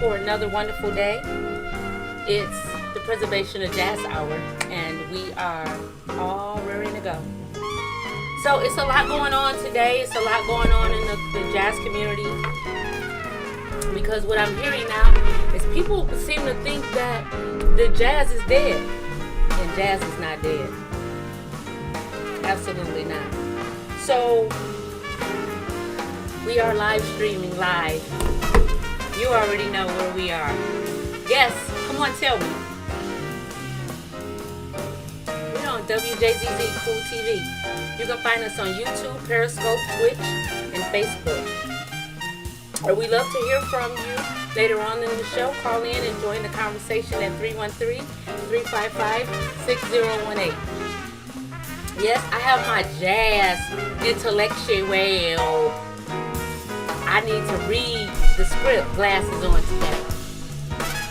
For another wonderful day. It's the Preservation of Jazz Hour, and we are all ready to go. So it's a lot going on today. It's a lot going on in the jazz community, because what I'm hearing now is people seem to think that the jazz is dead, and jazz is not dead. Absolutely not. So we are live streaming live. You already know where we are. Yes, come on, tell me. We're on WJZZ Cool TV. You can find us on YouTube, Periscope, Twitch, and Facebook. Or we love to hear from you later on in the show. Call in and join the conversation at 313-355-6018. Yes, I have my jazz intellectual. I need to read the script glasses on today.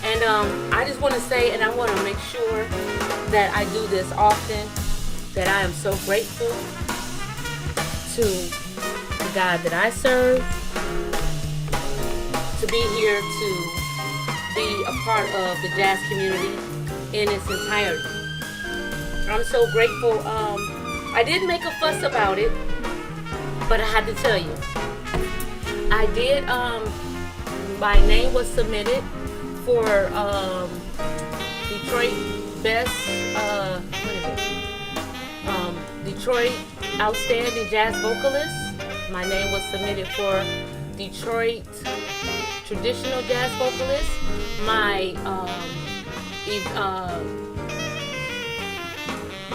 And I just want to say, and I want to make sure that I do this often, that I am so grateful to the God that I serve, to be here to be a part of the jazz community in its entirety. I'm so grateful. I didn't make a fuss about it, but I had to tell you. I did, my name was submitted for Detroit Best, Detroit Outstanding Jazz Vocalist. My name was submitted for Detroit Traditional Jazz Vocalist. My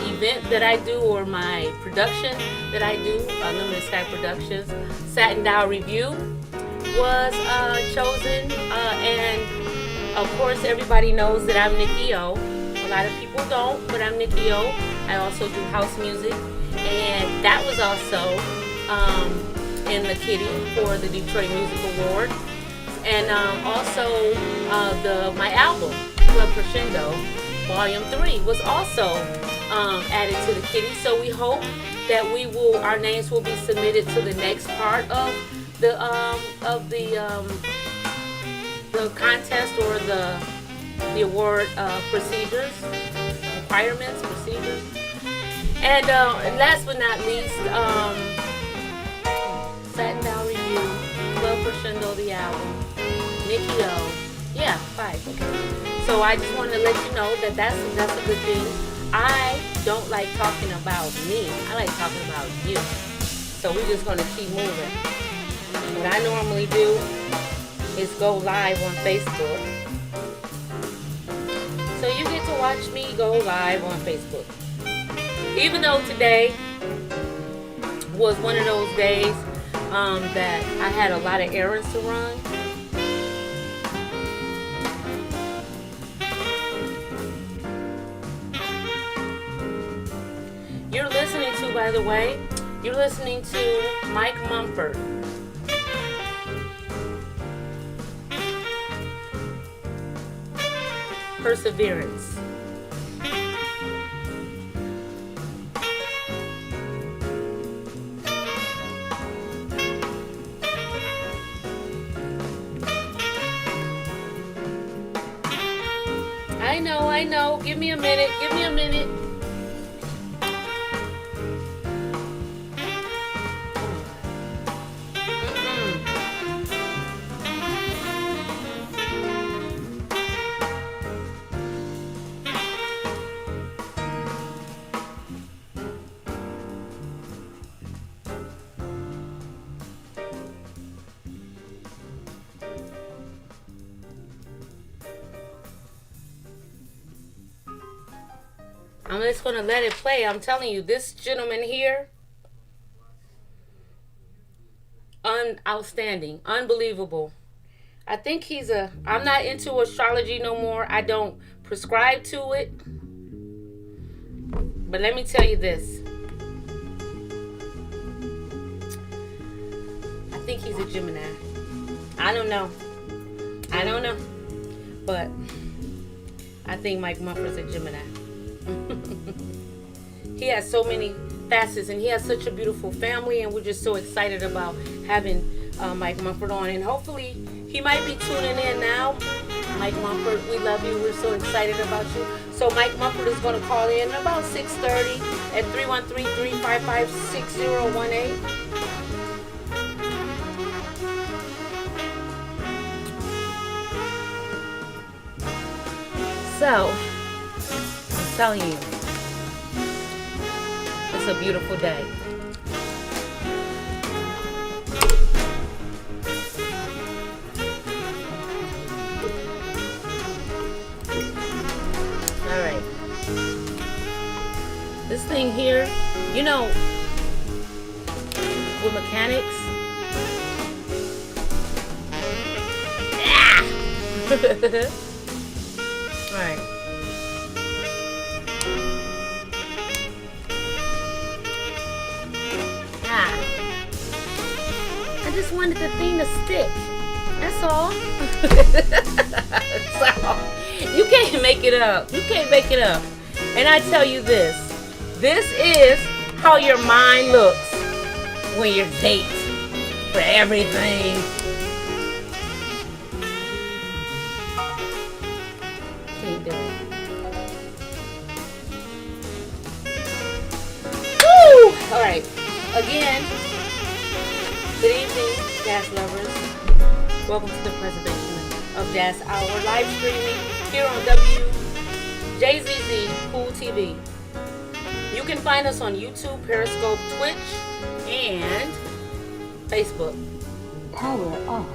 event that I do, or my production that I do, Limited Sky Productions, Satin Dial Review, was chosen, and of course everybody knows that I'm Nikki O. A lot of people don't, but I'm Nikki O. I also do house music, and that was also in the kitty for the Detroit Music Award, and also my album Club Crescendo Volume 3 was also added to the kitty. So we hope that our names will be submitted to the next part of the contest, or the award procedures. And last but not least, Satin Down Review, Club Crescendo, the album, Nikki O. Yeah, 5. Okay. So I just wanted to let you know that that's a good thing. I don't like talking about me. I like talking about you. So we're just going to keep moving. What I normally do is go live on Facebook. So you get to watch me go live on Facebook. Even though today was one of those days that I had a lot of errands to run. You're listening to, by the way, you're listening to Mike Mumford. Perseverance. I know. Give me a minute. I'm just going to let it play. I'm telling you, this gentleman here, outstanding, unbelievable. I think I'm not into astrology no more. I don't prescribe to it. But let me tell you this. I think he's a Gemini. I don't know. But I think Mike Mumford's a Gemini. He has so many facets, and he has such a beautiful family, and we're just so excited about having Mike Mumford on, and hopefully He might be tuning in now. Mike Mumford, we love you. We're so excited about you. So Mike Mumford is going to call in about 6:30 at 313-355-6018. So, I'm telling you, it's a beautiful day. Alright. This thing here, you know, with mechanics. Alright. I just wanted the thing to stick. That's all. So, you can't make it up. You can't make it up. And I tell you this. This is how your mind looks when you're dating for everything. Can't do it. Woo! Alright. Again, good evening, jazz lovers. Welcome to the Preservation of Jazz Hour live streaming here on WJZZ Cool TV. You can find us on YouTube, Periscope, Twitch, and Facebook. Power off.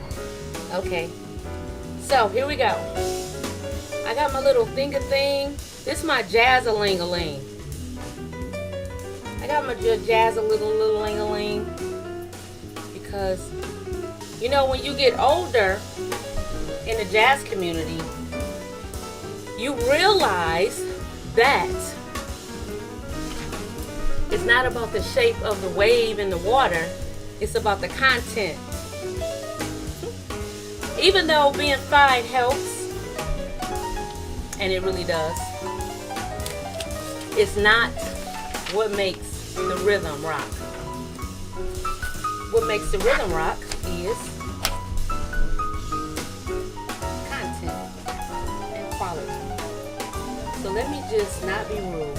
Okay. So, here we go. I got my little finger thing. This is my jazz-a-ling-a-ling. I got my jazz-a-little-ling-a-ling. Because, you know, when you get older in the jazz community, you realize that it's not about the shape of the wave in the water. It's about the content. Even though being fine helps, and it really does, it's not what makes the rhythm rock. What makes the rhythm rock is content and quality. So let me just not be rude.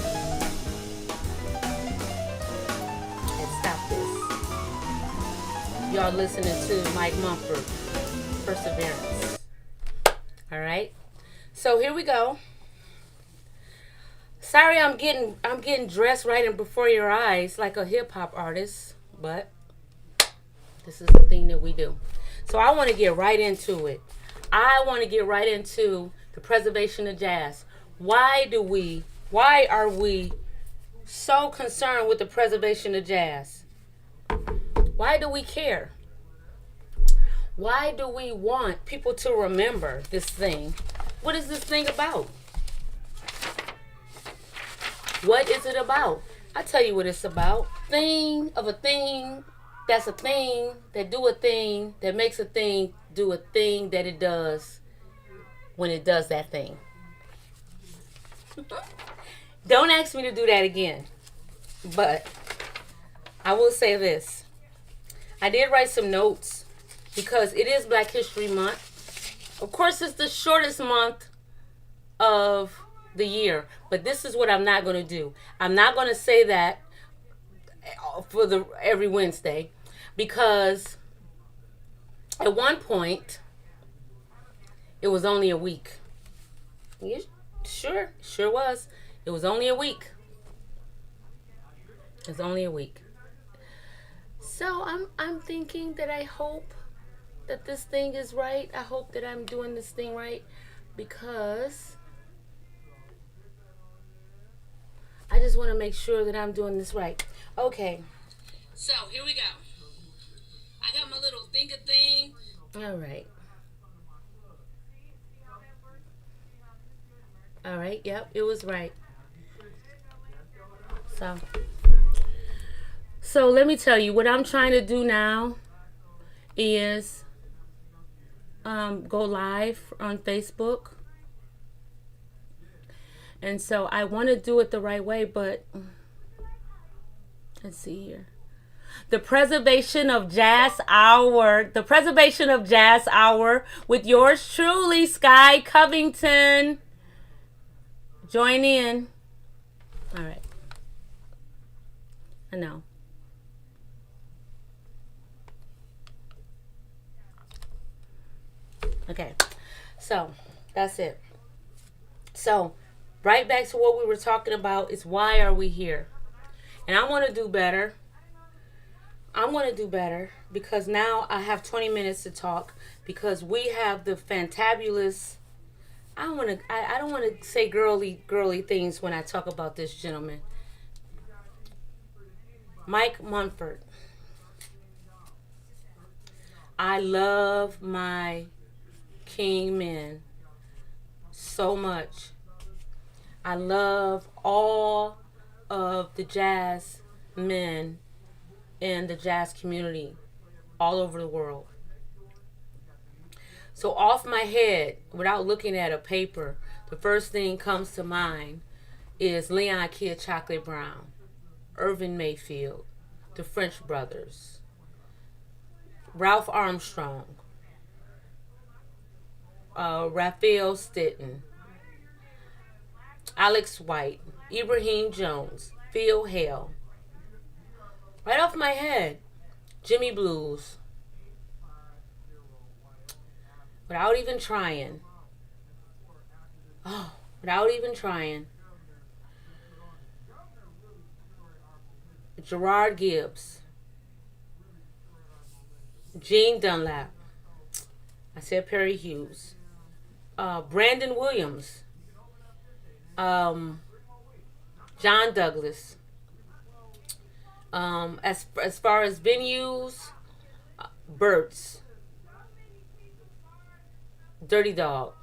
Y'all listening to Mike Mumford, Perseverance. Alright? So here we go. Sorry I'm getting dressed right in before your eyes like a hip hop artist, but this is the thing that we do. So I want to get right into it. I want to get right into the preservation of jazz. Why are we so concerned with the preservation of jazz? Why do we care? Why do we want people to remember this thing? What is this thing about? What is it about? I tell you what it's about. Thing of a thing that's a thing that do a thing that makes a thing do a thing that it does when it does that thing. Don't ask me to do that again. But I will say this. I did write some notes because it is Black History Month. Of course, it's the shortest month of the year, but this is what I'm not going to do. I'm not going to say that for every Wednesday because at one point it was only a week. Yeah, sure was. It was only a week. It's only a week. So I'm thinking that I hope that this thing is right. I hope that I'm doing this thing right because I just want to make sure that I'm doing this right. Okay. So here we go. I got my little finger thing. All right. All right. Yep, it was right. So let me tell you, what I'm trying to do now is go live on Facebook. And so I want to do it the right way, but let's see here. the Preservation of Jazz Hour. The Preservation of Jazz Hour with yours truly, Sky Covington. Join in. All right. I know. Okay. So, that's it. So, right back to what we were talking about is why are we here? And I want to do better. I'm going to do better because now I have 20 minutes to talk because we have the fantabulous. I don't want to say girly things when I talk about this gentleman. Mike Munford. I love my king men so much. I love all of the jazz men in the jazz community all over the world. So off my head, without looking at a paper, the first thing comes to mind is Leon Kid Chocolate Brown, Irvin Mayfield, the French brothers, Ralph Armstrong, Raphael Stinton, Alex White, Ibrahim Jones, Phil Hale. Right off my head, Jimmy Blues. Without even trying. Oh, without even trying. Gerard Gibbs. Gene Dunlap. I said Perry Hughes. Brandon Williams. John Douglas. As far as venues, Burt's, Dirty Dog,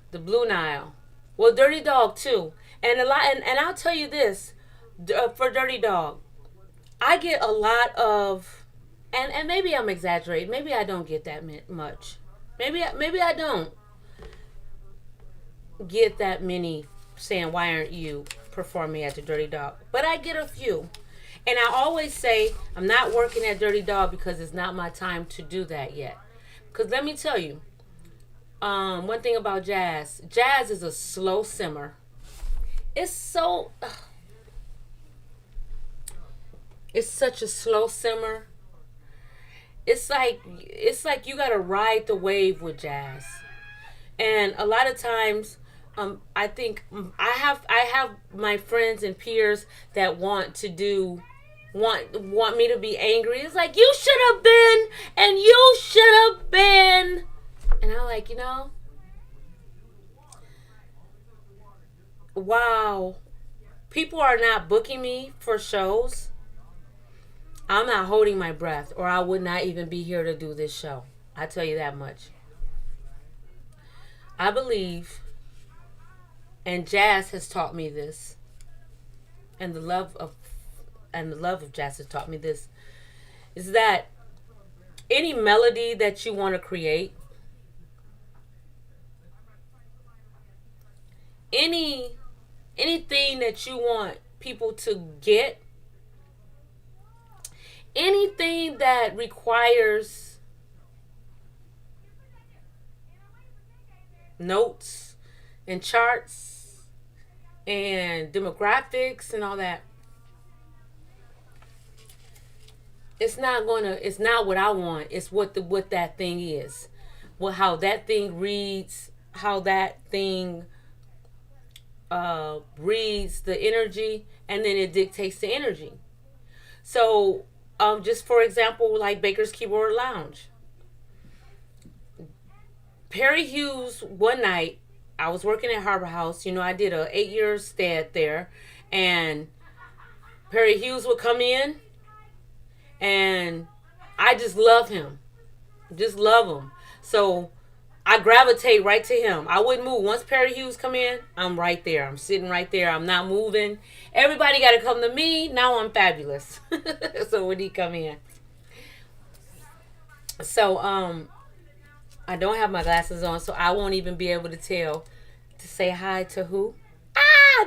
the Blue Nile. Well, Dirty Dog too, and I'll tell you this, for Dirty Dog, I get a lot of, and maybe I'm exaggerating. Maybe I don't get that much. Maybe I don't get that many saying, why aren't you performing at the Dirty Dog? But I get a few. And I always say, I'm not working at Dirty Dog because it's not my time to do that yet. Because let me tell you, one thing about jazz is a slow simmer. It's such a slow simmer. It's like you gotta ride the wave with jazz. And a lot of times, I think I have my friends and peers that want me to be angry. It's like, you should have been, and you should have been. And I'm like, wow, people are not booking me for shows. I'm not holding my breath, or I would not even be here to do this show. I tell you that much. I believe, and jazz has taught me this, and the love of jazz has taught me this, is that any melody that you want to create, anything that you want people to get, anything that requires notes and charts and demographics and all that, it's not what I want. It's what that thing is. How that thing reads, how that thing reads the energy, and then it dictates the energy. So, just for example, like Baker's Keyboard Lounge. Perry Hughes, one night, I was working at Harbor House. I did a 8-year stay there, and Perry Hughes would come in, and I just love him. Just love him. So I gravitate right to him. I wouldn't move. Once Perry Hughes come in, I'm right there. I'm sitting right there. I'm not moving. Everybody got to come to me. Now I'm fabulous. So when he come in. So, I don't have my glasses on, so I won't even be able to tell to say hi to who.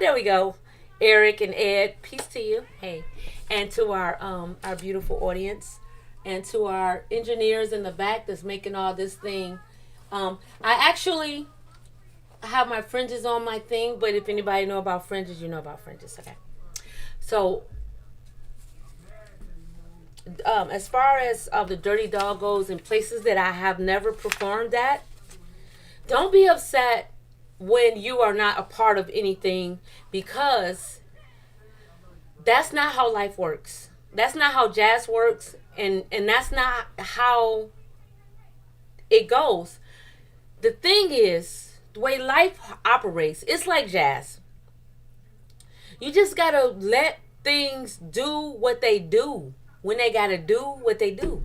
There we go. Eric and Ed, peace to you. Hey, and to our beautiful audience, and to our engineers in the back that's making all this thing. I actually have my fringes on my thing, but if anybody know about fringes, you know about fringes. Okay, so as far as the Dirty Dog goes, in places that I have never performed at, don't be upset when you are not a part of anything, because that's not how life works. That's not how jazz works, and that's not how it goes. The thing is, the way life operates, it's like jazz. You just gotta let things do what they do when they gotta do what they do.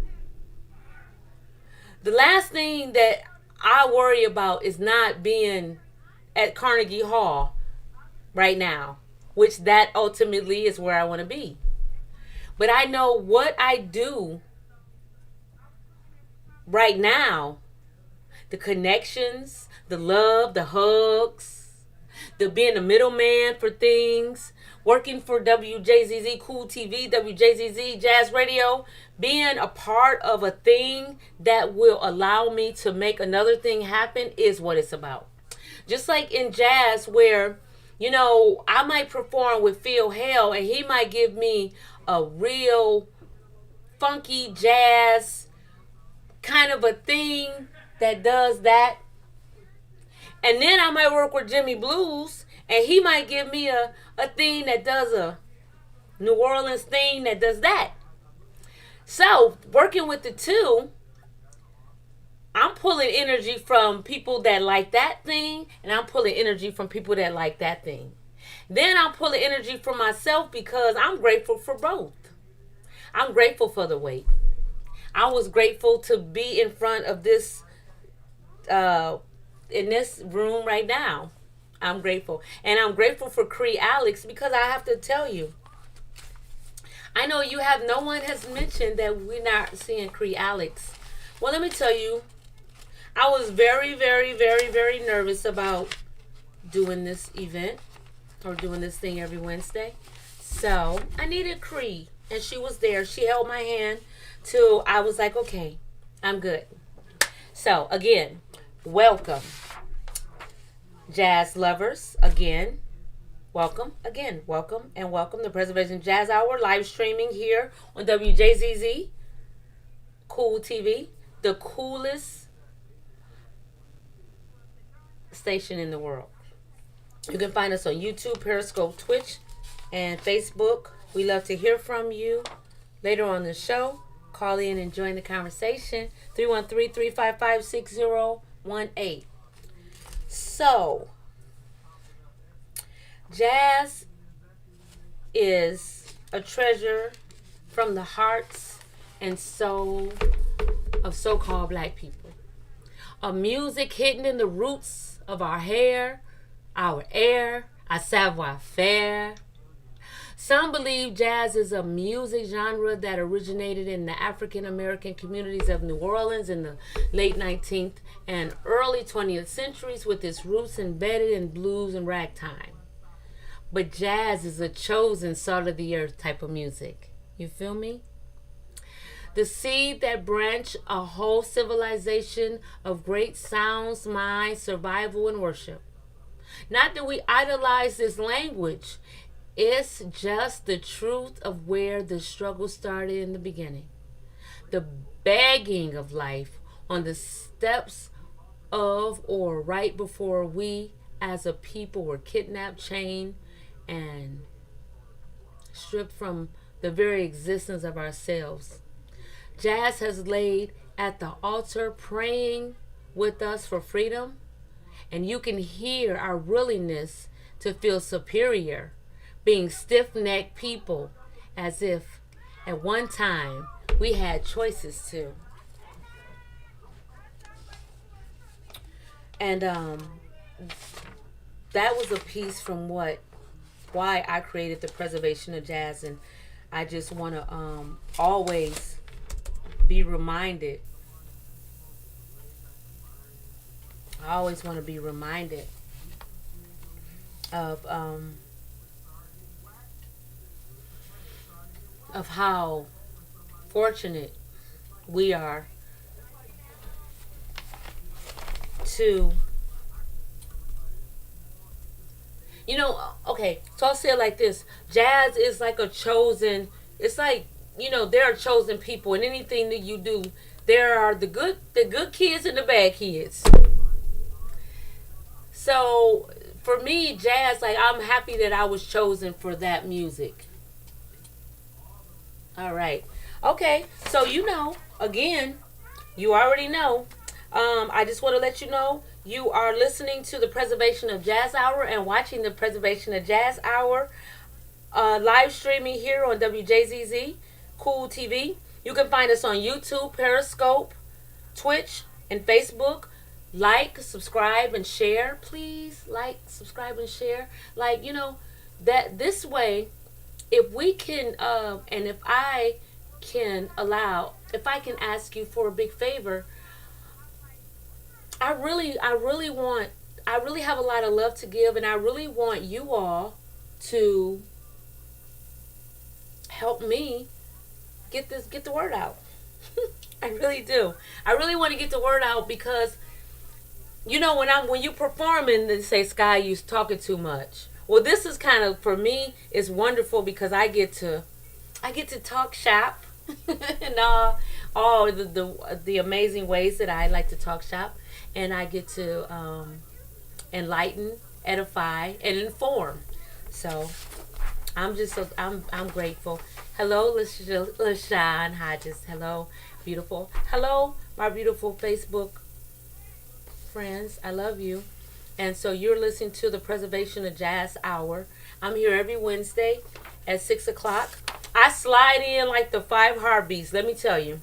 The last thing that I worry about is not being at Carnegie Hall right now, which that ultimately is where I want to be. But I know what I do right now, the connections, the love, the hugs, the being a middleman for things, working for WJZZ Cool TV, WJZZ Jazz Radio, being a part of a thing that will allow me to make another thing happen is what it's about. Just like in jazz, where, I might perform with Phil Hale and he might give me a real funky jazz kind of a thing that does that. And then I might work with Jimmy Blues and he might give me a thing that does a New Orleans thing that does that. So, working with the two, I'm pulling energy from people that like that thing, and I'm pulling energy from people that like that thing. Then I'm pulling energy from myself because I'm grateful for both. I'm grateful for the wait. I was grateful to be in front of this, in this room right now. I'm grateful. And I'm grateful for Cree Alex, because I have to tell you, I know no one has mentioned that we're not seeing Cree Alex. Well, let me tell you, I was very, very, very, very nervous about doing this event or doing this thing every Wednesday. So I needed Cree, and she was there. She held my hand till I was like, okay, I'm good. So again, welcome, jazz lovers. Again, welcome, and welcome to Preservation Jazz Hour, live streaming here on WJZZ Cool TV, the coolest station in the world. You can find us on YouTube, Periscope, Twitch, and Facebook. We love to hear from you later on the show. Call in and join the conversation. 313-355-6018. So, jazz is a treasure from the hearts and soul of so-called black people. A music hidden in the roots of our hair, our air, our savoir-faire. Some believe jazz is a music genre that originated in the African American communities of New Orleans in the late 19th and early 20th centuries, with its roots embedded in blues and ragtime. But jazz is a chosen salt of the earth type of music. You feel me? The seed that branched a whole civilization of great sounds, minds, survival, and worship. Not that we idolize this language. It's just the truth of where the struggle started in the beginning. The begging of life on the steps of or right before we as a people were kidnapped, chained, and stripped from the very existence of ourselves. Jazz has laid at the altar praying with us for freedom, and you can hear our willingness to feel superior, being stiff-necked people, as if at one time we had choices too. And that was a piece from why I created the preservation of jazz, and I just want to always be reminded. I always want to be reminded of of how fortunate we are to, okay, so I'll say it like this. Jazz is like a chosen, it's like, there are chosen people in anything that you do. There are the good kids and the bad kids. So for me, jazz, like, I'm happy that I was chosen for that music. All right. Okay. So, again, you already know. I just want to let you know you are listening to the Preservation of Jazz Hour and watching the Preservation of Jazz Hour live streaming here on WJZZ Cool TV. You can find us on YouTube, Periscope, Twitch, and Facebook. Like, subscribe, and share. Please like, subscribe, and share. Like, that this way, if we can, and if I can ask you for a big favor, I really have a lot of love to give, and I really want you all to help me get the word out. I really do. I really want to get the word out because, when you perform and they say, Sky, you talking too much. Well, this is kind of, for me, it's wonderful because I get to talk shop and all the amazing ways that I like to talk shop, and I get to enlighten, edify, and inform. So I'm grateful. Hello, LaShawn Hodges. Hello, beautiful. Hello, my beautiful Facebook friends. I love you. And so you're listening to the Preservation of Jazz Hour. I'm here every Wednesday at 6 o'clock. I slide in like the 5 heartbeats, let me tell you.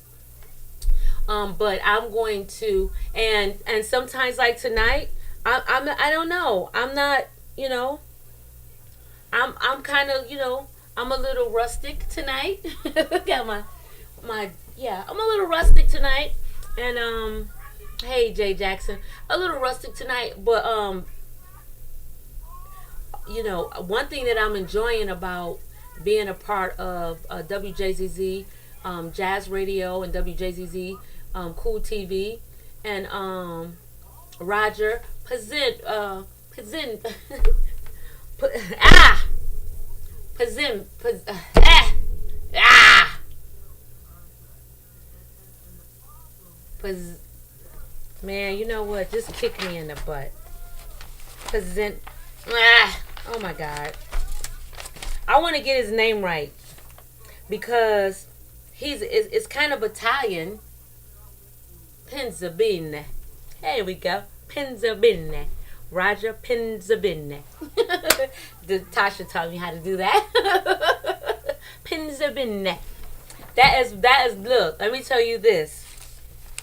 But I'm going to, and sometimes like tonight, I don't know. I'm not, I'm kind of, I'm a little rustic tonight. Got my yeah, I'm a little rustic tonight. And hey Jay Jackson, a little rustic tonight, but one thing that I'm enjoying about being a part of WJZZ Jazz Radio and WJZZ Cool TV and Roger Pazin ah Pazin Paz, man, you know what? Just kick me in the butt. Pazin oh my God. I want to get his name right because it's kind of Italian. Penzabine. There we go. Penzabine. Roger Penzabine. Tasha taught me how to do that. Penzabine. That is look, let me tell you this.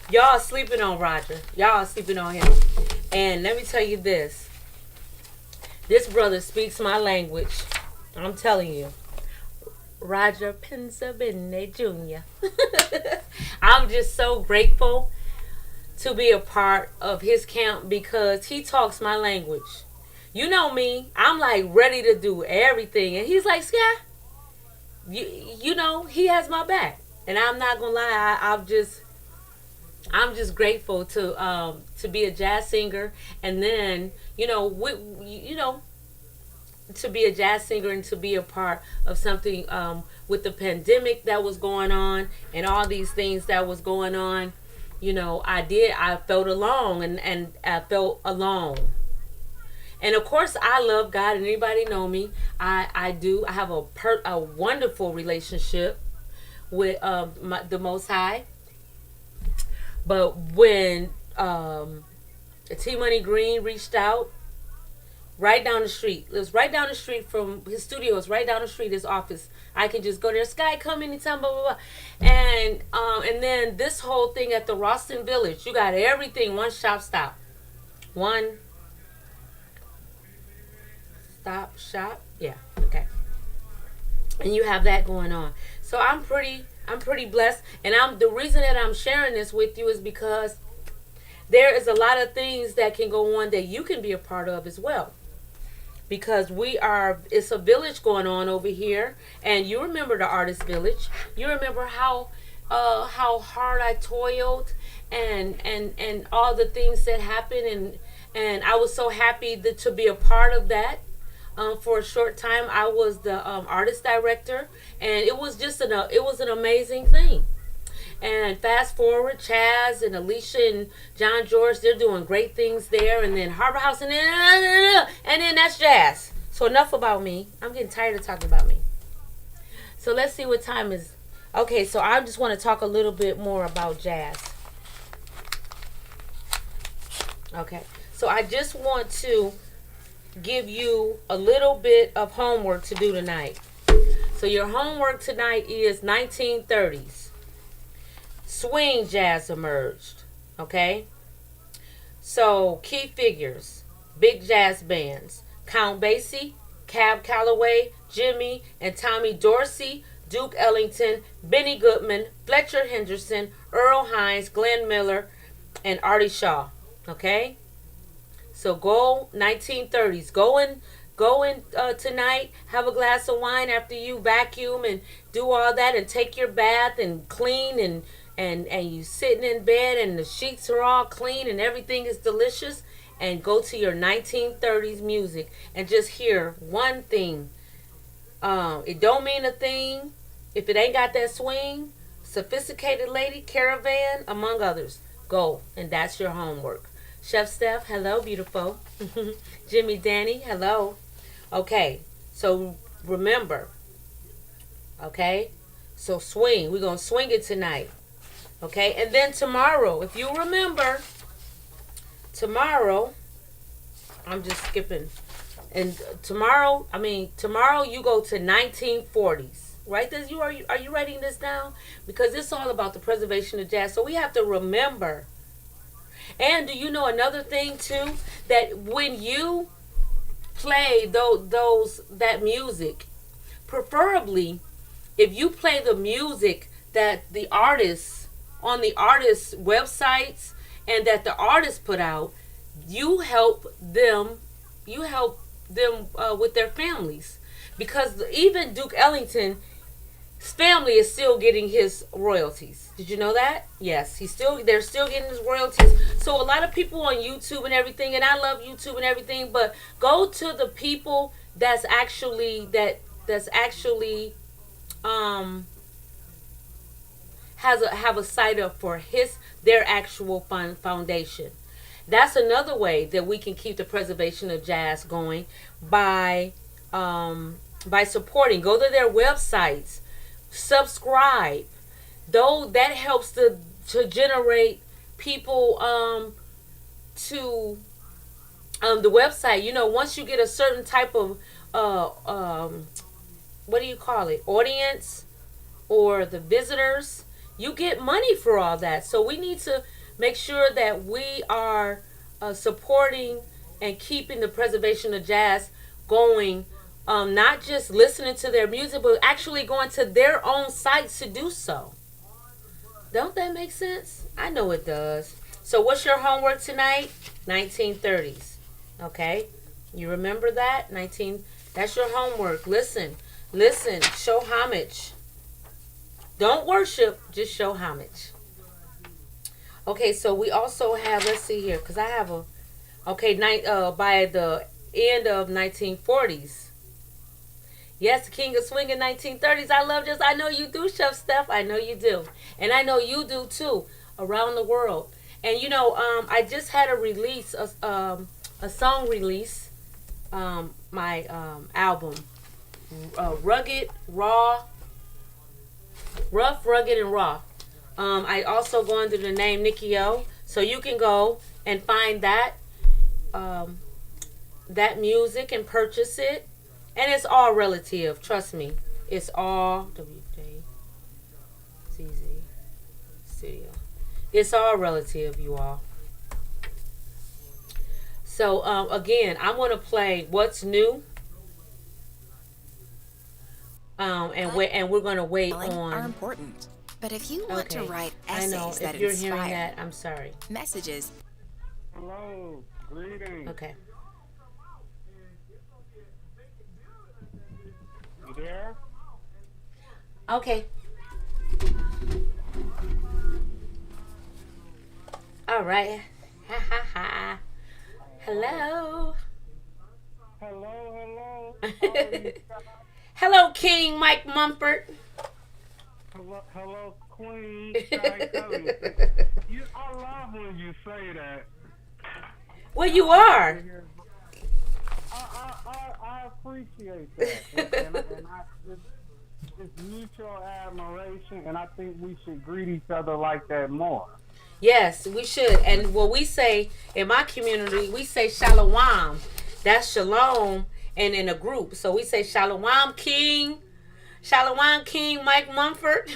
Y'all sleeping on Roger. Y'all sleeping on him. And let me tell you this. This brother speaks my language. I'm telling you. Roger Penzabine Jr. I'm just so grateful to be a part of his camp because he talks my language. You know me, I'm like ready to do everything. And he's like, Sky, he has my back. And I'm not gonna lie, I'm just grateful to be a jazz singer, and then to be a jazz singer and to be a part of something with the pandemic that was going on and all these things that was going on. I felt alone and I felt alone. And of course, I love God, and anybody know me. I do. I have a wonderful relationship with the Most High. But when T Money Green reached out, right down the street, it was right down the street from his studio. It's right down the street, his office. I can just go there. Sky, come anytime, blah blah blah. And then this whole thing at the Ralston Village, you got everything, one stop, one stop shop. Yeah, okay. And you have that going on. So I'm pretty blessed, and the reason that I'm sharing this with you is because there is a lot of things that can go on that you can be a part of as well. because it's a village going on over here, and you remember the artist village. You remember how hard I toiled, and all the things that happened, and I was so happy to be a part of that. For a short time, I was the artist director, and it was an amazing thing. And fast forward, Chaz and Alicia and John George, they're doing great things there. And then Harbor House, and then that's jazz. So enough about me. I'm getting tired of talking about me. So let's see what time is. Okay, so I just want to talk a little bit more about jazz. Okay, so I just want to give you a little bit of homework to do tonight. So your homework tonight is 1930s. Swing jazz emerged. Okay? So key figures, big jazz bands. Count Basie, Cab Calloway, Jimmy and Tommy Dorsey, Duke Ellington, Benny Goodman, Fletcher Henderson, Earl Hines, Glenn Miller, and Artie Shaw. Okay? So go 1930s. Go in tonight. Have a glass of wine after you vacuum and do all that, and take your bath and clean, and you sitting in bed and the sheets are all clean and everything is delicious, and go to your 1930s music and just hear one thing. It don't mean a thing if it ain't got that swing. Sophisticated Lady, Caravan, among others. Go, and that's your homework. Chef Steph, hello, beautiful. Jimmy Danny, hello. Okay, so remember, okay, so swing. We're going to swing it tonight. Okay, and then tomorrow, if you remember, tomorrow, I'm just skipping. And tomorrow you go to 1940s. Right? Are you writing this down? Because it's all about the preservation of jazz. So we have to remember. And do you know another thing too? That when you play that music, preferably if you play the music that the artists on the artists' websites and that the artists put out, you help them with their families, because even Duke Ellington's family is still getting his royalties. Did you know that? Yes, they're still getting his royalties. So a lot of people on YouTube and everything, and I love YouTube and everything, but go to the people that's actually have a site up for their actual foundation. That's another way that we can keep the preservation of jazz going, by supporting. Go to their websites, subscribe. Though that helps to generate people to the website. You know, once you get a certain type of what do you call it, audience, or the visitors, you get money for all that. So we need to make sure that we are supporting and keeping the preservation of jazz going. Not just listening to their music, but actually going to their own sites to do so. Don't that make sense? I know it does. So what's your homework tonight? 1930s. Okay? You remember that? That's your homework. Listen. Show homage. Don't worship, just show homage. Okay, so we also have, let's see here, because I have by the end of 1940s. Yes, the king of swing in 1930s. I love this. I know you do, Chef Steph. I know you do. And I know you do too, around the world. And you know, I just had a release, a song release, my album, Rugged, Raw, Rough, Rugged, and Raw. I also go under the name Nikki O. So you can go and find that music and purchase it. And it's all relative. Trust me. It's all WJZZ Studio. It's all relative, you all. So, again, I'm going to play What's New. And we're going to wait on... are important. But if you want to write essays that you're inspire... hearing that, I'm sorry. Messages... Hello, greetings. Okay. there? Okay. All right. Ha ha ha. Hello. Hello. How are you, Scott? Hello, King Mike Mumford. Hello, Queen Sky Covington. I love when you say that. Well, you I like to are. hear. I appreciate that, it's mutual admiration, and I think we should greet each other like that more. Yes, we should. And what we say in my community, we say shalom. That's shalom, and in a group. So we say shalom, King. Shalom, King Mike Mumford.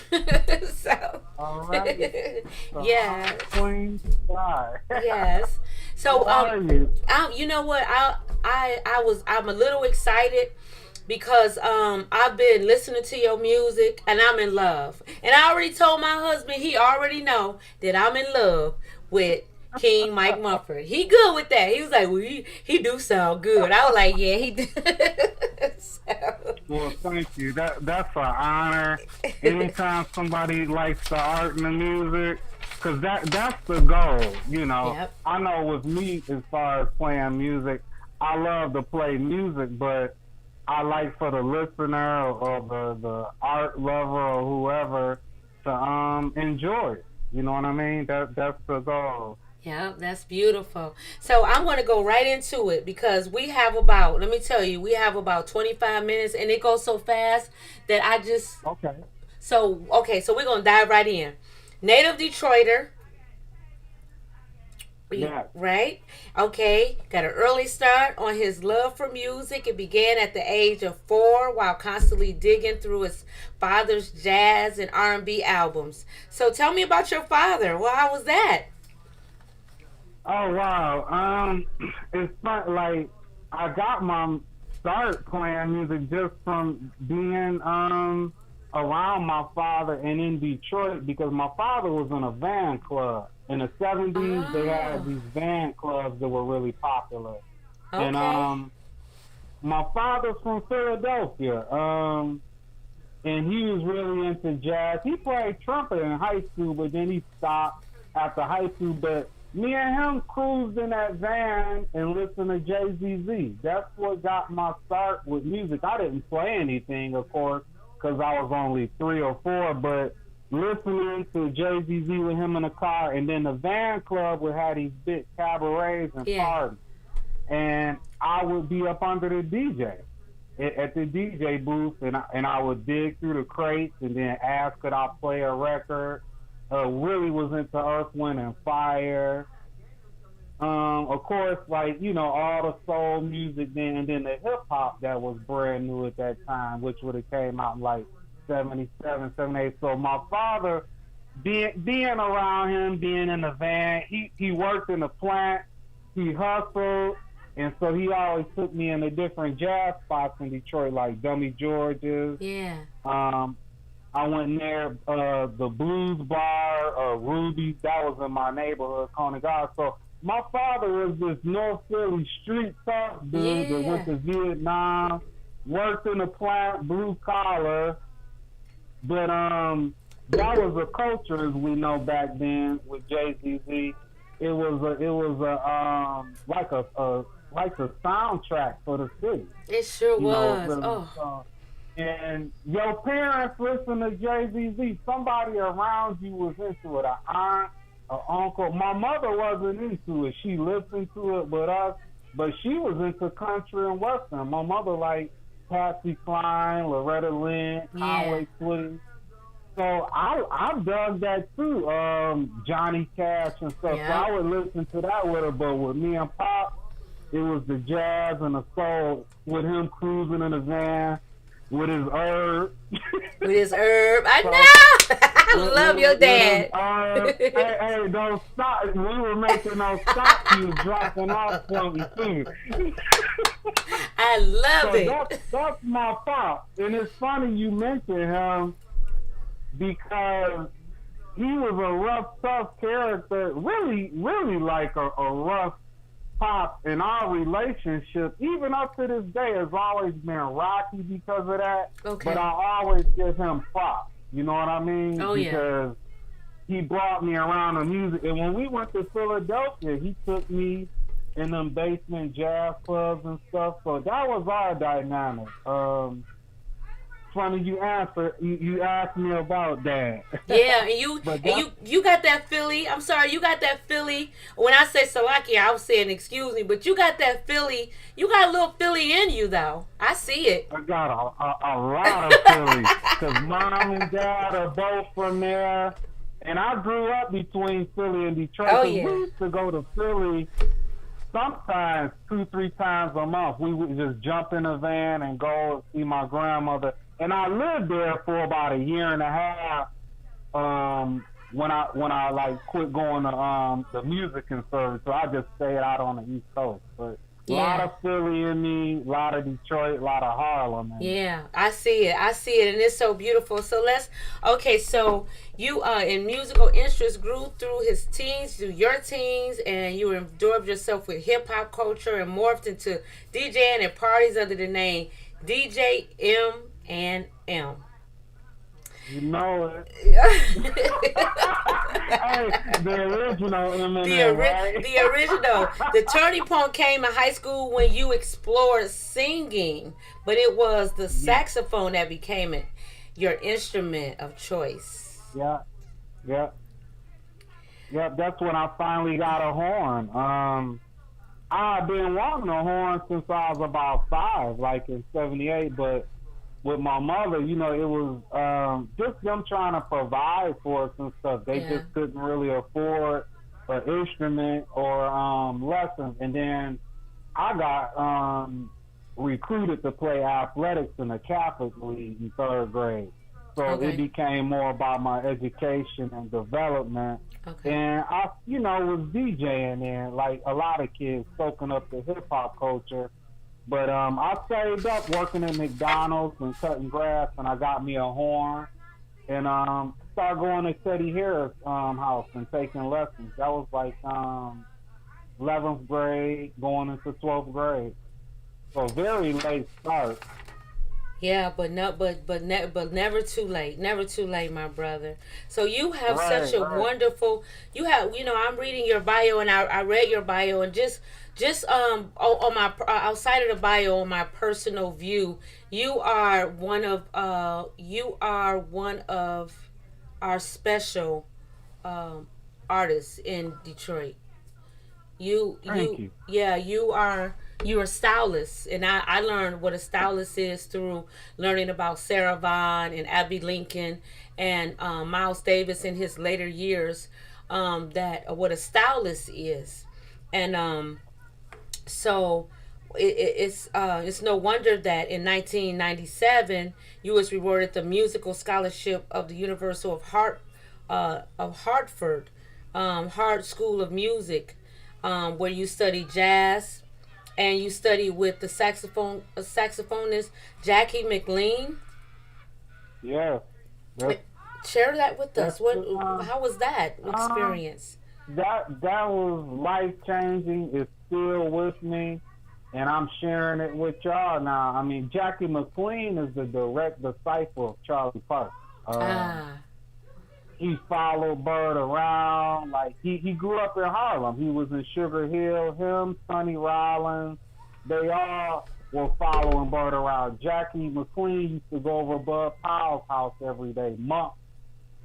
So, All right. So I'm yeah, Queen Sky. yes. How So, are you? you know what? I'm a little excited because I've been listening to your music and I'm in love. And I already told my husband, he already know that I'm in love with King Mike Mumford. He good with that. He was like, well, he do sound good. I was like, yeah, he do. So. Well, thank you. That's an honor. Anytime somebody likes the art and the music, because that's the goal. Yep. I know with me, as far as playing music, I love to play music, but I like for the listener or the art lover or whoever to enjoy it. You know what I mean? That's the goal. Yeah, that's beautiful. So I'm going to go right into it because let me tell you, we have about 25 minutes and it goes so fast that Okay. okay, so we're going to dive right in. Native Detroiter, Yeah. right? Okay, got an early start on his love for music. It began at the age of 4 while constantly digging through his father's jazz and R&B albums. So tell me about your father. Well, how was that? Oh wow. It's fun. Like I got my start playing music just from being around my father and in Detroit because my father was in a van club. In the 70s, they had Oh, these van clubs that were really popular. And okay. my father's from Philadelphia. And he was really into jazz. He played trumpet in high school, but then he stopped after high school. But me and him cruised in that van and listened to JZZ. That's what got my start with music. I didn't play anything, of course, because I was only 3 or 4, but listening to JZZ with him in the car, and then the van club would have these big cabarets and Yeah. parties. And I would be up under the DJ at the DJ booth, and I would dig through the crates and then ask could I play a record. Really was into Earth, Wind, and Fire. Of course, like all the soul music, then and then the hip hop that was brand new at that time, which would have came out in like 77, 78. So my father, being around him, being in the van, he worked in the plant, he hustled. And so he always took me into different jazz spots in Detroit, like Dummy George's. Yeah. I went near the Blues Bar, Ruby's. That was in my neighborhood, Coney God. So my father was this North Philly street tough dude that went Yeah. to Vietnam, worked in the plant, blue collar. But that was a culture, as we know back then with JZZ. It was like a soundtrack for the city. It sure was. Really. Oh, And your parents listen to JZZ. Somebody around you was into it. An aunt, an uncle. My mother wasn't into it. She listened to it with us, but she was into country and western. My mother liked Patsy Cline, Loretta Lynn, yeah. Conway Twitty. So I dug that too, Johnny Cash and stuff. So Yeah. I would listen to that with her. But with me and Pop, it was the jazz and the soul with him cruising in the van with his herb. With his herb. I So, know. I love your with his dad. herb. Hey, those stocks, we were making those stocks he was dropping off for me too. I love So it. that's my Pop. And it's funny you mentioned him because he was a rough, tough character, really, really like a rough Pop and our relationship, even up to this day, has always been rocky because of that. Okay. But I always give him props. You know what I mean? Oh, yeah. Because he brought me around the music. And when we went to Philadelphia, he took me in them basement jazz clubs and stuff. So that was our dynamic. Funny you asked me about that. Yeah, and you got that Philly. I'm sorry, you got that Philly. When I say Salakia, I was saying excuse me, but you got that Philly. You got a little Philly in you, though. I see it. I got a lot of Philly because mom and dad are both from there, and I grew up between Philly and Detroit. Oh, We yeah. used to go to Philly sometimes 2-3 times a month. We would just jump in a van and go see my grandmother. And I lived there for about a year and a half. When I like quit going to the music conservatory, so I just stayed out on the East Coast. But a lot of Philly in me, a lot of Detroit, a lot of Harlem. Yeah, I see it, and it's so beautiful. So so you in musical interests grew through his teens, through your teens, and you absorbed yourself with hip hop culture and morphed into DJing at parties under the name DJ M&M. You know it. Hey, the original Eminem, right? The original. The turning point came in high school when you explored singing, but it was the saxophone that became your instrument of choice. Yeah. That's when I finally got a horn. I've been wanting a horn since I was about 5, like in '78, but with my mother, it was just them trying to provide for us and stuff. They just couldn't really afford an instrument or lessons. And then I got recruited to play athletics in the Catholic League in 3rd grade. So it became more about my education and development. Okay. And I, was DJing and like a lot of kids soaking up the hip hop culture. But I saved up working at McDonald's and cutting grass, and I got me a horn, and started going to Teddy Harris' house and taking lessons. That was like 11th grade, going into 12th grade. So very late start. Yeah, but never too late. Never too late, my brother. So you have such a wonderful. You have, I'm reading your bio, and I read your bio, and just on my outside of the bio, on my personal view, you are one of our special artists in Detroit. Thank you. Yeah, you're a stylist, and I learned what a stylist is through learning about Sarah Vaughan and Abby Lincoln and Miles Davis in his later years, that what a stylist is. And so it's no wonder that in 1997 you was rewarded the musical scholarship of the University of Hartford, Hart School of Music, where you study jazz, and you study with the saxophonist Jackie McLean. Yeah. Share that with us. How was that experience? That was life changing. It's still with me, and I'm sharing it with y'all now. I mean, Jackie McLean is the direct disciple of Charlie Parker. He followed Bird around. Like he grew up in Harlem. He was in Sugar Hill. Him, Sonny Rollins, they all were following Bird around. Jackie McLean used to go over Bud Powell's house every day, Monk's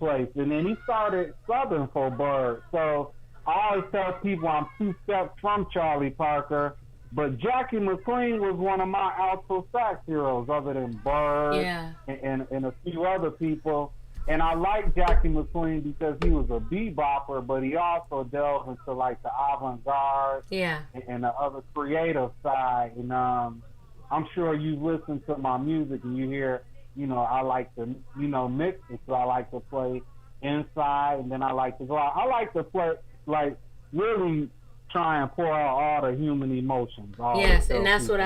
place, and then he started subbing for Bird. So I always tell people I'm 2 steps from Charlie Parker, but Jackie McLean was one of my alto sax heroes, other than Bird and a few other people. And I like Jackie McLean because he was a bebopper, but he also delved into like the avant-garde and the other creative side. And I'm sure you've listened to my music and you hear, I like to, mix it. So I like to play inside, and then I like to go out. I like to play, like, really try and pour out all the human emotions. Yes, and that's what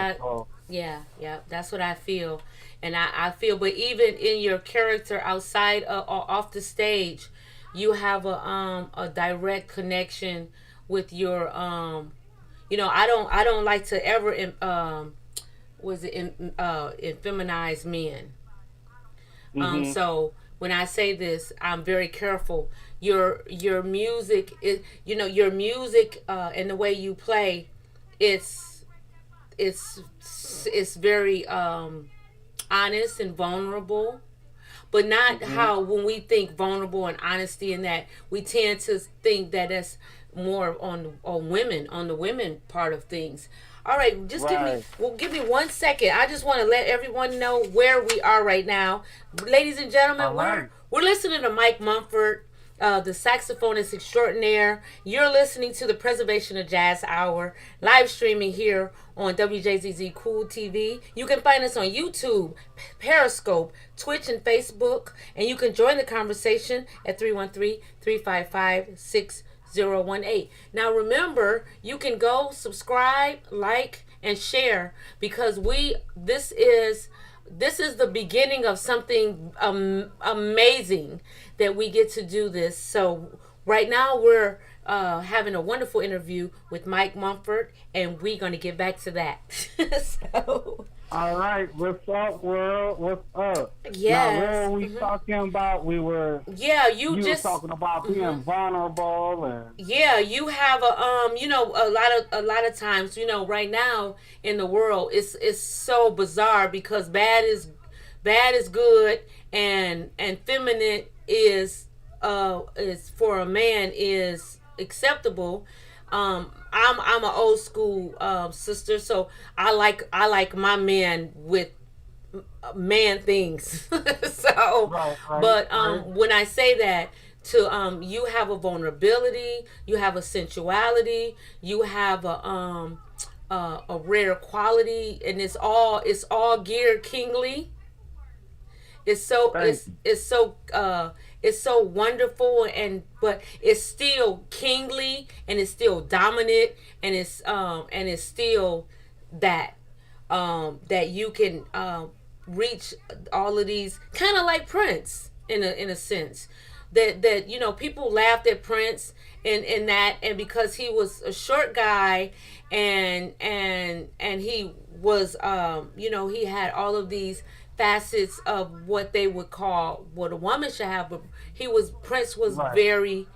that's what I feel. And I feel, but even in your character outside or off the stage, you have a direct connection with your I don't like to ever feminize men. Mm-hmm. So when I say this, I'm very careful. Your music is, your music and the way you play, it's it's it's very honest and vulnerable, but not Mm-hmm. how when we think vulnerable and honesty in that we tend to think that that's more on women, on the women part of things. All right, just Right. give me 1 second. I just want to let everyone know where we are right now, ladies and gentlemen. All We're right. we're listening to Mike Mumford, the saxophonist extraordinaire. You're listening to the Preservation of Jazz Hour, live streaming here on WJZZ Cool TV. You can find us on YouTube, Periscope, Twitch, and Facebook. And you can join the conversation at 313-355-6018. Now remember, you can go subscribe, like, and share because this is the beginning of something amazing that we get to do this. So right now we're having a wonderful interview with Mike Mumford, and we're going to get back to that. So All right. What's up, world? What's up? Now, yes, what were we talking about? yeah, You were talking about being vulnerable and. yeah, you have a lot of times, right now in the world it's so bizarre because bad is good, and feminine is for a man is acceptable. I'm an old school sister, so I like my man with man things. So, Right, right, but right. when I say that, to you have a vulnerability, you have a sensuality, you have a rare quality, and it's all geared kingly. It's so Thank you. it's so wonderful, and but it's still kingly, and it's still dominant, and it's still that that you can reach all of these, kind of like Prince in a sense, that people laughed at Prince in that, and because he was a short guy, and he was he had all of these facets of what they would call what a woman should have, but Prince was Right. very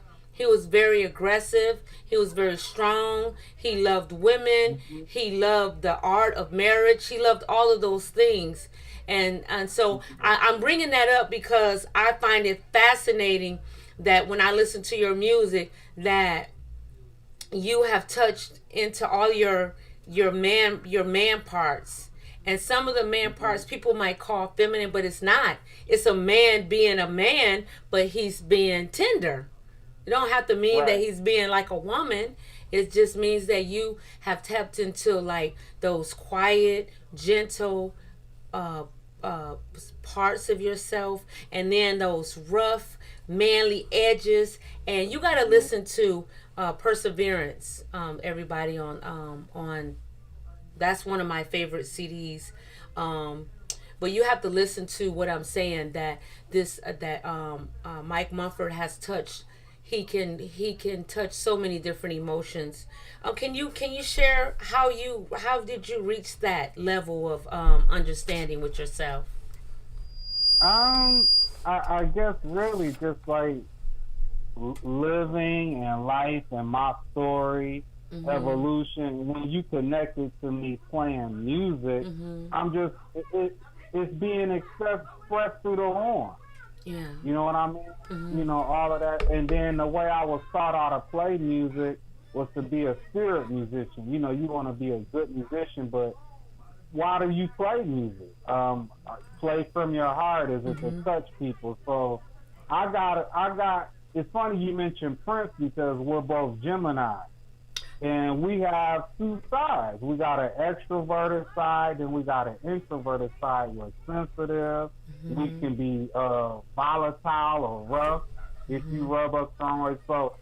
aggressive. He was very strong. He loved women. Mm-hmm. He loved the art of marriage. He loved all of those things. And so I'm bringing that up because I find it fascinating that when I listen to your music, that you have touched into all your man parts, and some of the man Mm-hmm. parts people might call feminine, but it's not. It's a man being a man, but he's being tender. It don't have to mean that Right. he's being like a woman. It just means that you have tapped into like those quiet, gentle uh, uh, parts of yourself, and then those rough, manly edges. And you got to Mm-hmm. listen to Perseverance. Everybody on that's one of my favorite CDs. Um, but you have to listen to what I'm saying, that this that Mike Mumford has touched. He can touch so many different emotions. Can you share how did you reach that level of understanding with yourself? Um, I guess really just like living and life and my story, Mhm. evolution. When you connected to me playing music, Mhm. I'm just it's being expressed through the horn. Yeah. You know what I mean? Mhm. All of that. And then the way I was taught how to play music was to be a spirit musician. You want to be a good musician, but why do you play music? Play from your heart. Is it to Mhm. touch people? So I got. It's funny you mentioned Prince because we're both Gemini, and we have two sides. We got an extroverted side, and we got an introverted side. We're sensitive. We Mhm. can be volatile or rough if you Mhm. rub us wrong way. So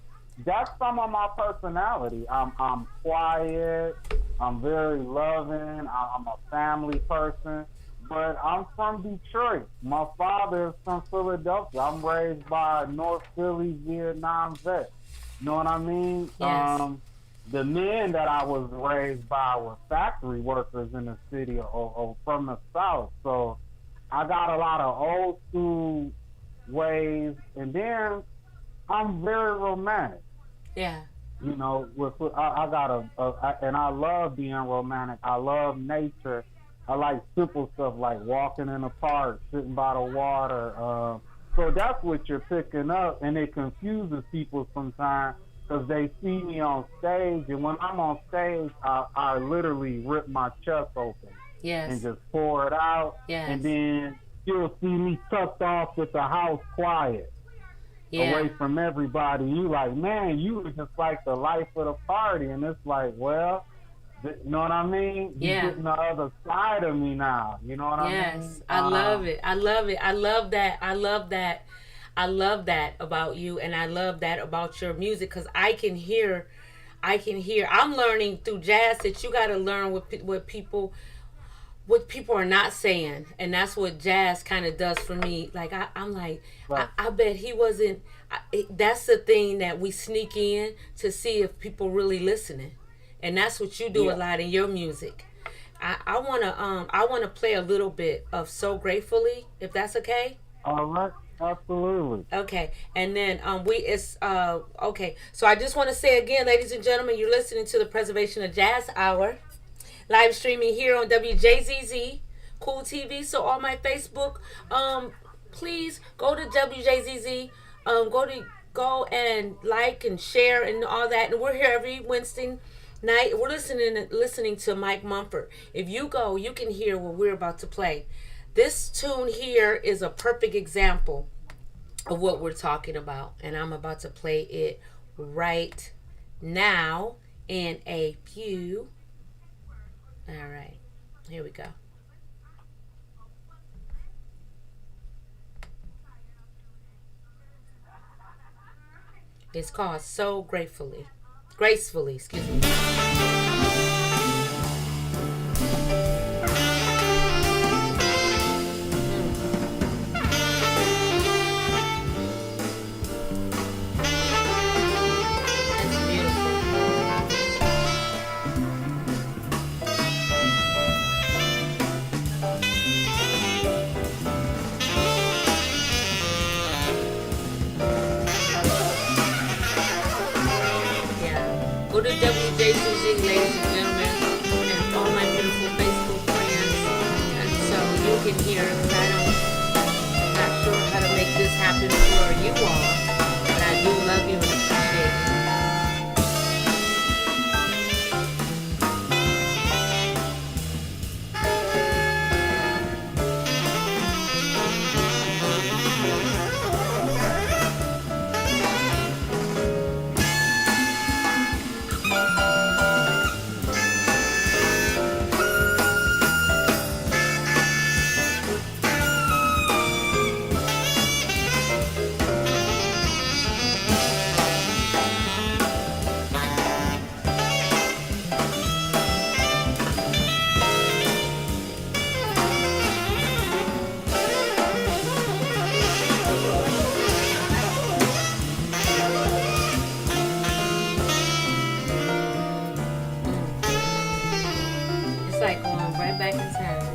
that's some of my personality. I'm quiet. I'm very loving. I'm a family person. But I'm from Detroit. My father is from Philadelphia. I'm raised by a North Philly Vietnam vet. You know what I mean? Yes. the men that I was raised by were factory workers in the city or from the South. So I got a lot of old school ways, and then I'm very romantic. Yeah. You know, I got and I love being romantic. I love nature. I like simple stuff like walking in the park, sitting by the water. So that's what you're picking up, and it confuses people sometimes because they see me on stage, and when I'm on stage, I literally rip my chest open and Yes. just pour it out, and Yes. then you'll see me tucked off with the house quiet Yeah. away from everybody. You like, man, you were just like the life of the party, and it's like, well, you know what I mean? You Yeah. getting the other side of me now. You know what I Yes. mean? I love it. I love it. I love that. I love that. I love that about you, and I love that about your music because I can hear. I can hear. I'm learning through jazz that you got to learn what people are not saying, and that's what jazz kind of does for me. Like I'm like, Right. I bet he wasn't. That's the thing that we sneak in to see if people really listening, and that's what you do a Yeah. lot in your music. I wanna play a little bit of "So Gratefully," if that's okay. All right. Absolutely. Okay, and then we it's okay. So I just want to say again, ladies and gentlemen, you're listening to the Preservation of Jazz Hour, live streaming here on WJZZ Cool TV. So on my Facebook, please go to WJZZ, go and like and share and all that. And we're here every Wednesday night. We're listening to Mike Mumford. If you go, you can hear what we're about to play. This tune here is a perfect example of what we're talking about, and I'm about to play it right now in a few. All right, here we go. It's called "So Gratefully," gracefully. Excuse me. It's beautiful. Yeah. Go to WJCZ, ladies and gentlemen, and all my beautiful Facebook friends. And so you can hear, because I'm not sure how to make this happen for you all, but I do love you and appreciate you. It's like going right back in time.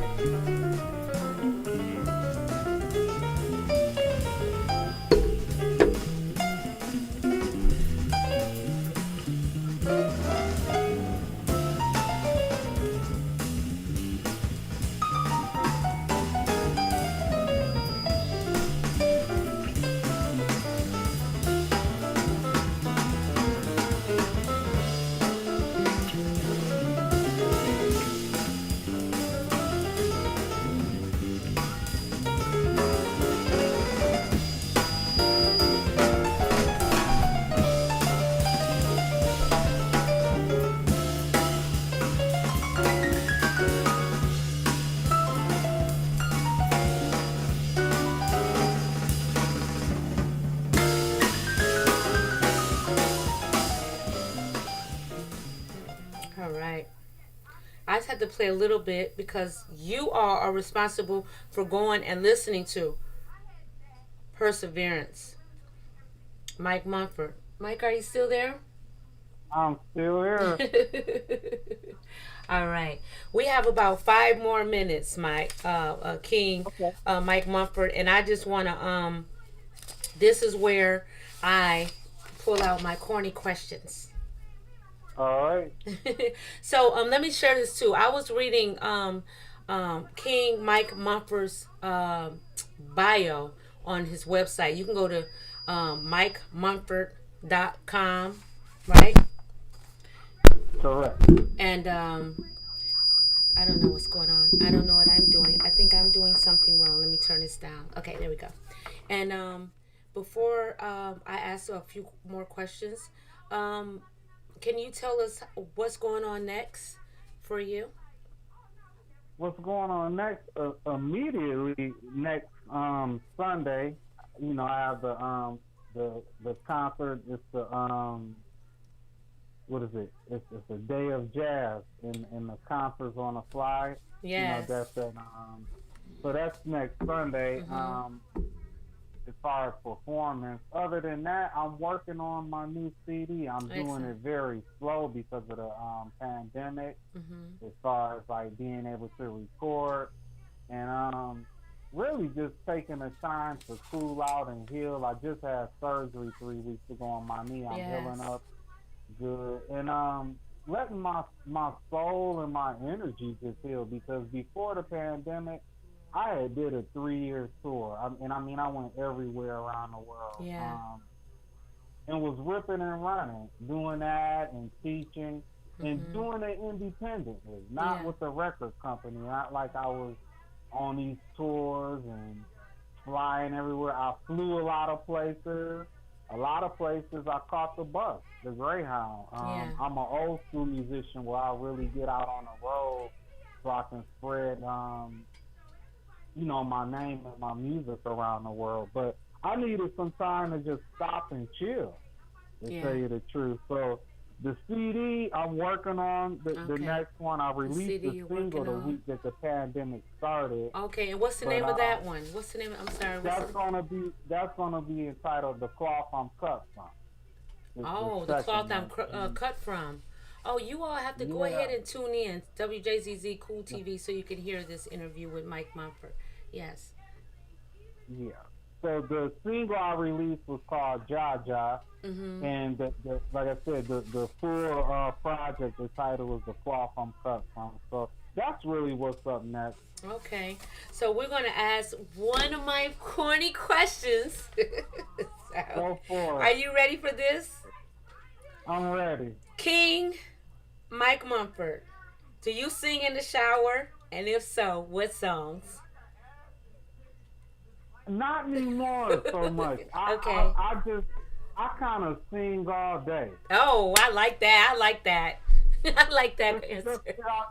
All right. I just had to play a little bit because you all are responsible for going and listening to Perseverance. Mike Mumford. Mike, are you still there? I'm still here. All right. We have about 5 more minutes, Mike, King, Okay. Mike Mumford, and I just want to, this is where I pull out my corny questions. All right. So let me share this too. I was reading King Mike Mumford's bio on his website. You can go to mikemumford.com, right? Correct. And I don't know what's going on. I don't know what I'm doing. I think I'm doing something wrong. Let me turn this down. Okay, there we go. And before I ask a few more questions, can you tell us what's going on next for you? What's going on next? Immediately next Sunday, I have the concert. It's the what is it? It's a day of jazz in the concerts on the fly. Yes. That's at so that's next Sunday. Mm-hmm. As far as performance, other than that, I'm working on my new CD. I'm doing it very slow because of the pandemic. Mm-hmm. As far as like being able to record and really just taking the time to cool out and heal. I just had surgery 3 weeks ago on my knee. I'm healing up good and letting my soul and my energy just heal because before the pandemic I had did a 3 year tour. I went everywhere around the world. Yeah. And was ripping and running, doing that and teaching and Mm-hmm. doing it independently, not with the record company. Not like I was on these tours and flying everywhere. I flew a lot of places. A lot of places I caught the bus, the Greyhound. I'm an old school musician where I really get out on the road so I can spread my name and my music around the world. But I needed some time to just stop and chill, to tell you the truth. So the CD I'm working on, the next one, I released the single the week that the pandemic started. Okay, and what's the name of that one? What's the name of, I'm sorry. That's gonna be entitled "The Cloth I'm Cut From." The cloth I'm cut from. Oh, you all have to go ahead and tune in WJZZ Cool TV so you can hear this interview with Mike Mumford. Yes. Yeah. So the single I released was called Ja Ja, and like I said, the full project, the title was "The Cloth I'm Cut From." So that's really what's up next. Okay, so we're gonna ask one of my corny questions. Go for it. Are you ready for this? I'm ready. King Mike Mumford, do you sing in the shower? And if so, what songs? Not anymore so much. Okay. I kind of sing all day. Oh, I like that. I like that. I like that answer.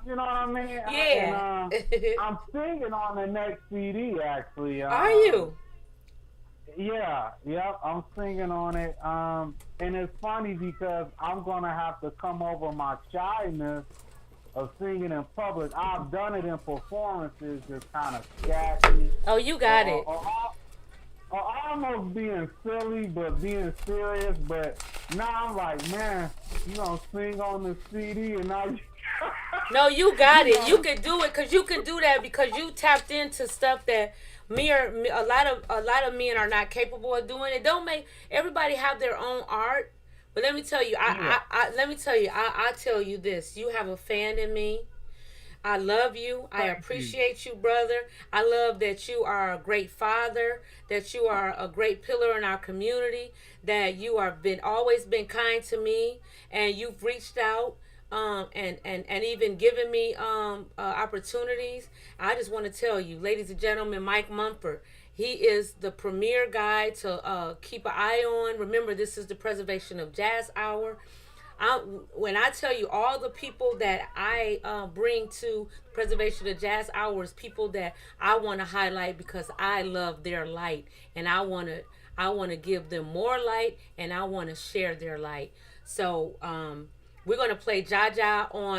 You know what I mean? Yeah. I'm singing on the next CD, actually. Are you? Yeah, yep, I'm singing on it. And it's funny because I'm going to have to come over my shyness of singing in public. I've done it in performances, just kind of scatty. Oh, you got it. Or almost being silly, but being serious. But now I'm like, man, sing on the CD, and now No, you got it. You can do it because you can do that because you tapped into stuff that a lot of men are not capable of doing. It don't make everybody have their own art. But let me tell you, I tell you this. You have a fan in me. I love you. I appreciate you, brother. I love that you are a great father, that you are a great pillar in our community, that you are always been kind to me, and you've reached out and even given me opportunities. I just want to tell you, ladies and gentlemen, Mike Mumford. He is the premier guy to keep an eye on. Remember, this is the Preservation of Jazz Hour. When I tell you all the people that I bring to Preservation of Jazz Hours, people that I want to highlight because I love their light, and I want to give them more light, and I want to share their light. So we're gonna play Jaja on